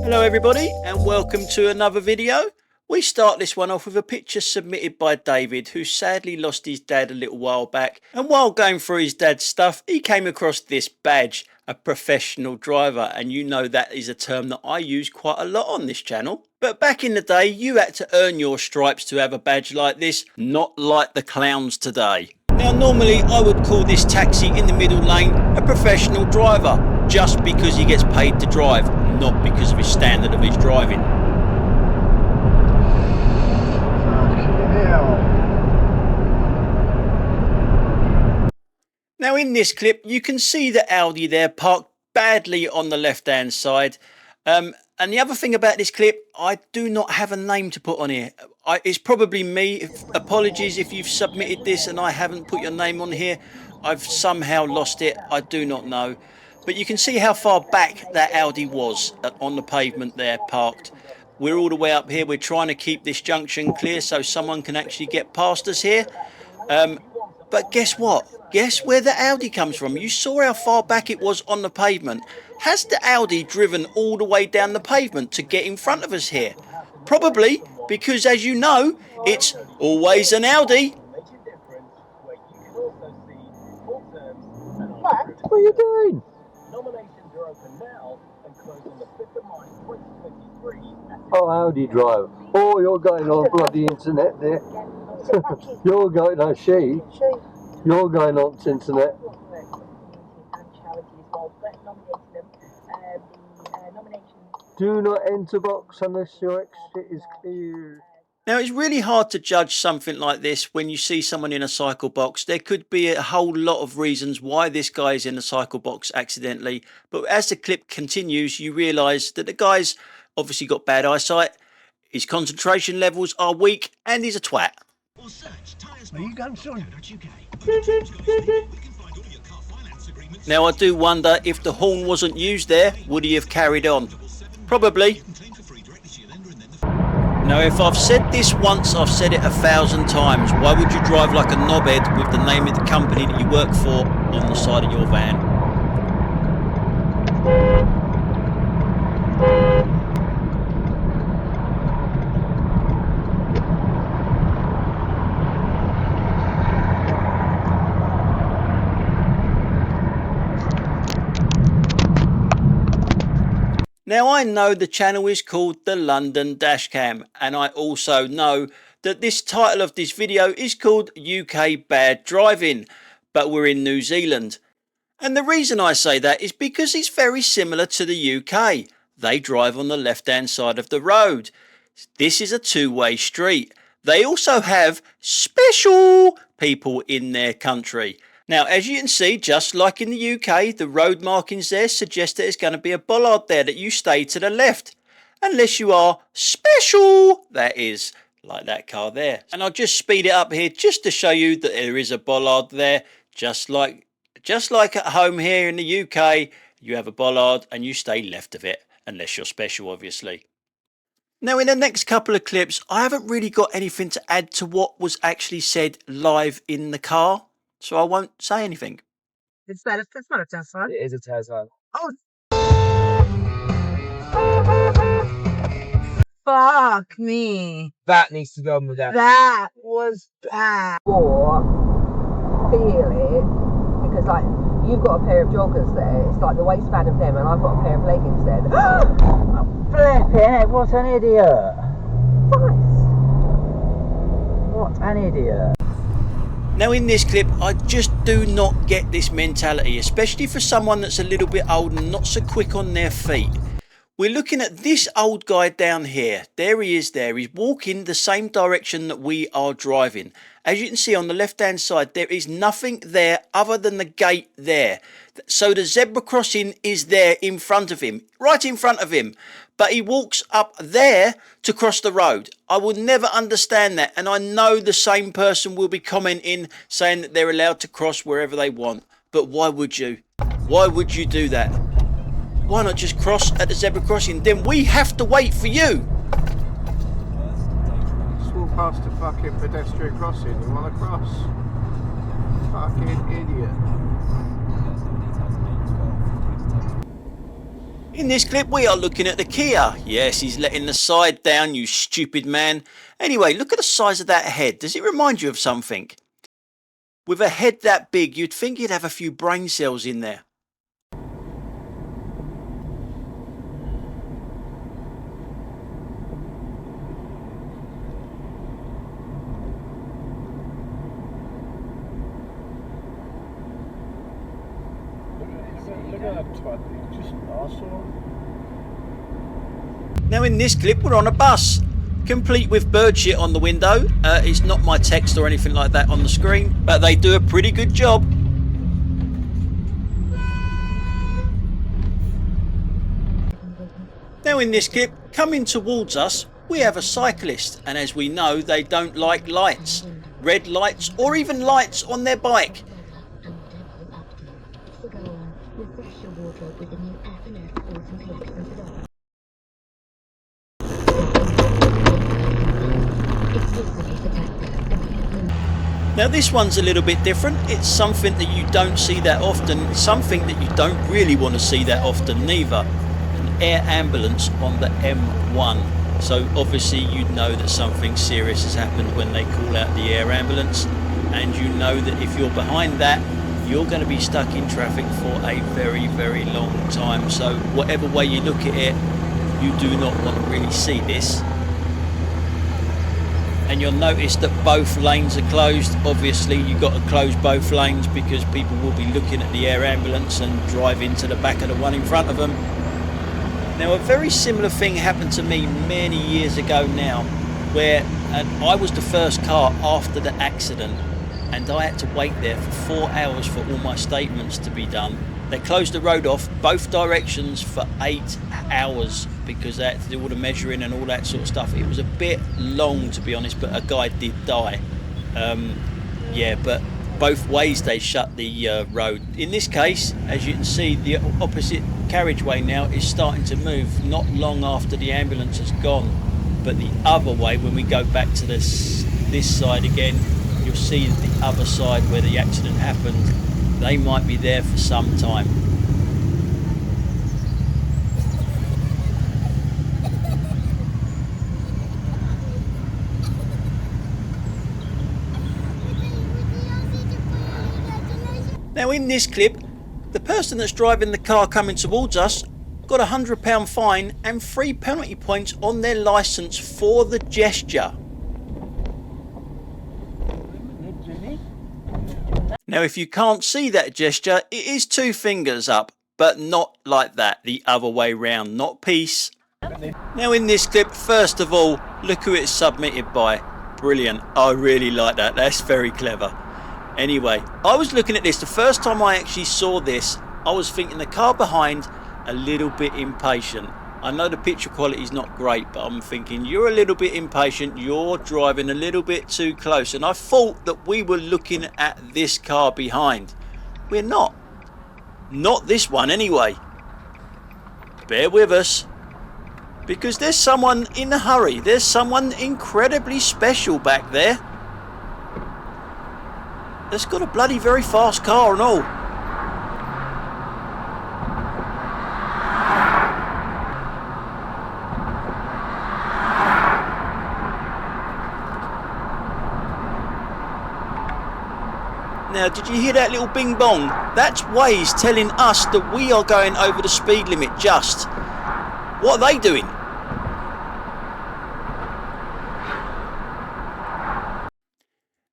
Hello everybody and welcome to another video. We start this one off with a picture submitted by David, who sadly lost his dad a little while back, and while going through his dad's stuff he came across this badge, a professional driver, and you know that is a term that I use quite a lot on this channel. But back in the day you had to earn your stripes to have a badge like this, not like the clowns today. Now normally I would call this taxi in the middle lane a professional driver, just because he gets paid to drive, not because of his standard of his driving. Now in this clip you can see the Audi there parked badly on the left hand side, and the other thing about this clip, I do not have a name to put on here. It's probably me. Apologies if you've submitted this and I haven't put your name on here. I've somehow lost it, I do not know. But you can see how far back that Audi was on the pavement there parked. We're all the way up here. We're trying to keep this junction clear so someone can actually get past us here. But guess what? Guess where the Audi comes from? You saw how far back it was on the pavement. Has the Audi driven all the way down the pavement to get in front of us here? Probably, because as you know, it's always an Audi. What are you doing? Nominations are open now and close on the 5th of March 2023. Oh, Audi drive. Oh, you're going on bloody internet there. You're going on You're going on the internet. Do not enter box unless your exit is clear. Now it's really hard to judge something like this when you see someone in a cycle box. There could be a whole lot of reasons why this guy is in the cycle box accidentally, but as the clip continues you realise that the guy's obviously got bad eyesight, his concentration levels are weak, and he's a twat. Are you going soon? Now I do wonder, if the horn wasn't used there, would he have carried on? Probably. Now if I've said this once, I've said it 1,000 times. Why would you drive like a knobhead with the name of the company that you work for on the side of your van? Now I know the channel is called The London Dashcam, and I also know that this title of this video is called UK Bad Driving, but we're in New Zealand. And the reason I say that is because it's very similar to the UK. They drive on the left hand side of the road. This is a two-way street. They also have special people in their country. Now, as you can see, just like in the UK, the road markings there suggest that there's going to be a bollard there, that you stay to the left. Unless you are special, that is, like that car there. And I'll just speed it up here just to show you that there is a bollard there. Just like at home here in the UK, you have a bollard and you stay left of it, unless you're special, obviously. Now, in the next couple of clips, I haven't really got anything to add to what was actually said live in the car. So I won't say anything. It's not a test run. It is a test run. Oh. Fuck me. That needs to go on with that. That was bad. Or feel it, because like you've got a pair of joggers there. It's like the waistband of them, and I've got a pair of leggings there. Flipping it, what an idiot. Nice. What an idiot. Now in this clip, I just do not get this mentality, especially for someone that's a little bit old and not so quick on their feet. We're looking at this old guy down here. There he is there. He's walking the same direction that we are driving. As you can see on the left hand side, there is nothing there other than the gate there. So the zebra crossing is there in front of him, right in front of him. But he walks up there to cross the road. I will never understand that. And I know the same person will be commenting saying that they're allowed to cross wherever they want. But why would you? Why would you do that? Why not just cross at the zebra crossing? Then we have to wait for you. Just walk past a fucking pedestrian crossing. You want to cross? Fucking idiot. In this clip we are looking at the Kia. Yes, he's letting the side down, you stupid man. Anyway, look at the size of that head. Does it remind you of something? With a head that big, you'd think you'd have a few brain cells in there. Look at that tight thing, just awesome. Now in this clip we're on a bus, complete with bird shit on the window. It's not my text or anything like that on the screen, but they do a pretty good job. Now in this clip, coming towards us, we have a cyclist, and as we know, they don't like lights, red lights or even lights on their bike. Now this one's a little bit different. It's something that you don't see that often. It's something that you don't really want to see that often neither. An air ambulance on the M1. So obviously you know that something serious has happened when they call out the air ambulance, and you know that if you're behind that, you're going to be stuck in traffic for a very, very long time. So whatever way you look at it, you do not want to really see this. And you'll notice that both lanes are closed. Obviously you've got to close both lanes because people will be looking at the air ambulance and drive into the back of the one in front of them. Now a very similar thing happened to me many years ago now, where I was the first car after the accident, and I had to wait there for 4 hours for all my statements to be done. They closed the road off both directions for 8 hours because they had to do all the measuring and all that sort of stuff. It was a bit long, to be honest, but a guy did die. Yeah, but both ways they shut the road. In this case, as you can see, the opposite carriageway now is starting to move not long after the ambulance has gone. But the other way, when we go back to this side again, you'll see the other side where the accident happened. They might be there for some time. Now in this clip, the person that's driving the car coming towards us got a £100 fine and 3 penalty points on their licence for the gesture. Now if you can't see that gesture, it is 2 fingers up, but not like that, the other way round, not peace. Now in this clip, first of all, look who it's submitted by. Brilliant, I really like that, that's very clever. Anyway, I was looking at this, the first time I actually saw this, I was thinking the car behind a little bit impatient. I know the picture quality is not great, but I'm thinking you're a little bit impatient, you're driving a little bit too close. And I thought that we were looking at this car behind. We're not. Not this one anyway. Bear with us. Because there's someone in a hurry. There's someone incredibly special back there. That's got a bloody very fast car and all. Now, did you hear that little bing bong? That's Waze telling us that we are going over the speed limit just. What are they doing?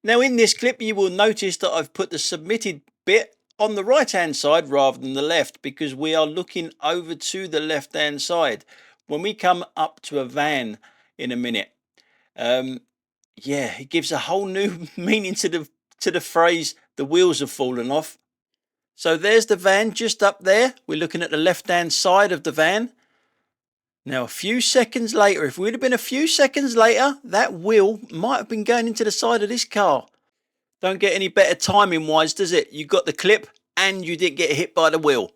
Now in this clip you will notice that I've put the submitted bit on the right hand side rather than the left, because we are looking over to the left hand side when we come up to a van in a minute. Yeah, it gives a whole new meaning to the phrase the wheels have fallen off. So there's the van just up there. We're looking at the left hand side of the van. Now a few seconds later, if we'd have been a few seconds later, that wheel might have been going into the side of this car. Don't get any better timing wise, does it? You got the clip and you didn't get hit by the wheel.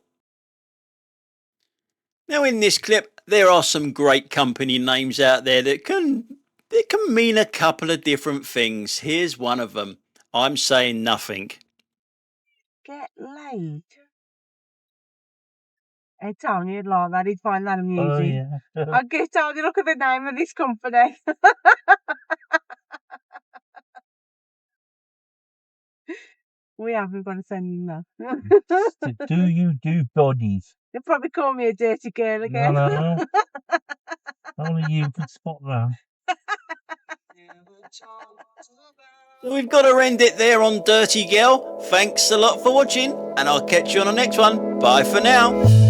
Now in this clip, there are some great company names out there that can mean a couple of different things. Here's one of them. I'm saying nothing. Get laid. Hey, Tony, you'd like that. He'd find that amusing. Oh, yeah. I guess, Tony, look at the name of this company. We haven't got to send him that. Do you do bodies? They'll probably call me a dirty girl again. No. Only you could spot that. So we've got to end it there on Dirty Girl. Thanks a lot for watching, and I'll catch you on the next one. Bye for now.